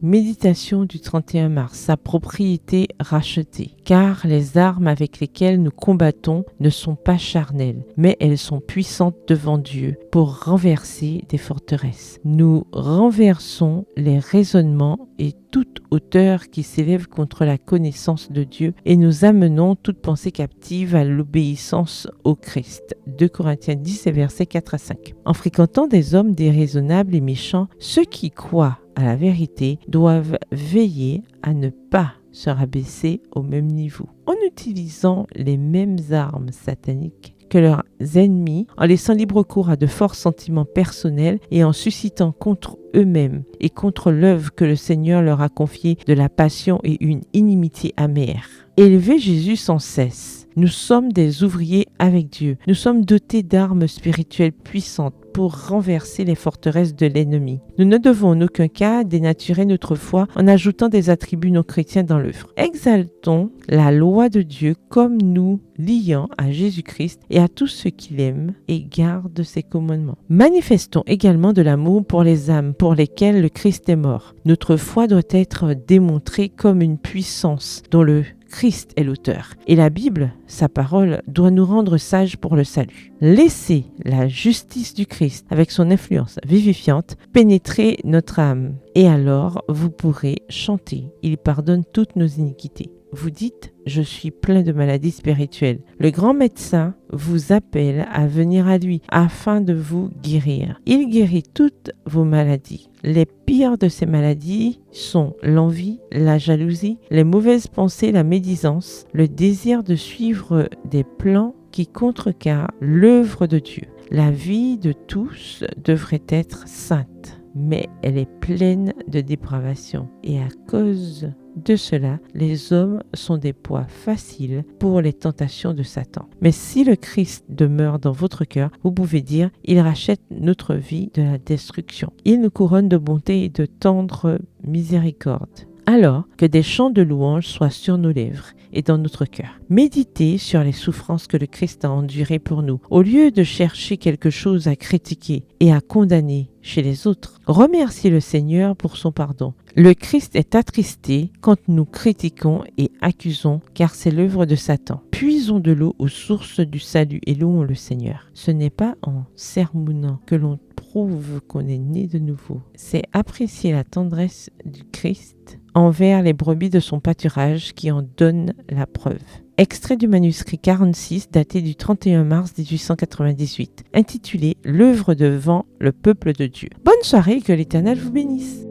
Méditation du 31 mars, sa propriété rachetée. Car les armes avec lesquelles nous combattons ne sont pas charnelles, mais elles sont puissantes devant Dieu pour renverser des forteresses. Nous renversons les raisonnements et toute hauteur qui s'élève contre la connaissance de Dieu et nous amenons toute pensée captive à l'obéissance au Christ. 2 Corinthiens 10 et versets 4 à 5. En fréquentant des hommes déraisonnables et méchants, ceux qui croient à la vérité doivent veiller à ne pas se rabaisser au même niveau. En utilisant les mêmes armes sataniques que leurs ennemis, en laissant libre cours à de forts sentiments personnels et en suscitant contre eux-mêmes et contre l'œuvre que le Seigneur leur a confiée de la passion et une inimitié amère. Élevez Jésus sans cesse. Nous sommes des ouvriers avec Dieu. Nous sommes dotés d'armes spirituelles puissantes pour renverser les forteresses de l'ennemi. Nous ne devons en aucun cas dénaturer notre foi en ajoutant des attributs non chrétiens dans l'œuvre. Exaltons la loi de Dieu comme nous liant à Jésus-Christ et à tous ceux qui l'aiment et gardent ses commandements. Manifestons également de l'amour pour les âmes pour lesquelles le Christ est mort. Notre foi doit être démontrée comme une puissance dont le Christ est l'auteur. Et la Bible, sa parole, doit nous rendre sages pour le salut. Laissez la justice du Christ, avec son influence vivifiante, pénétrer notre âme. Et alors, vous pourrez chanter. Il pardonne toutes nos iniquités. Vous dites, je suis plein de maladies spirituelles. Le grand médecin vous appelle à venir à lui afin de vous guérir. Il guérit toutes vos maladies. Les pires de ces maladies sont l'envie, la jalousie, les mauvaises pensées, la médisance, le désir de suivre des plans qui contrecarrent l'œuvre de Dieu. La vie de tous devrait être sainte, mais elle est pleine de dépravation. Et à cause de cela, les hommes sont des poids faciles pour les tentations de Satan. Mais si le Christ demeure dans votre cœur, vous pouvez dire, il rachète notre vie de la destruction. Il nous couronne de bonté et de tendre miséricorde. Alors que des chants de louange soient sur nos lèvres et dans notre cœur. Méditez sur les souffrances que le Christ a endurées pour nous. Au lieu de chercher quelque chose à critiquer et à condamner chez les autres, remerciez le Seigneur pour son pardon. Le Christ est attristé quand nous critiquons et accusons, car c'est l'œuvre de Satan. Puisons de l'eau aux sources du salut et louons le Seigneur. Ce n'est pas en sermonnant que l'on prouve qu'on est né de nouveau. C'est apprécier la tendresse du Christ envers les brebis de son pâturage qui en donne la preuve. Extrait du manuscrit 46 daté du 31 mars 1898, intitulé « L'œuvre devant le peuple de Dieu ». Bonne soirée et que l'Éternel vous bénisse.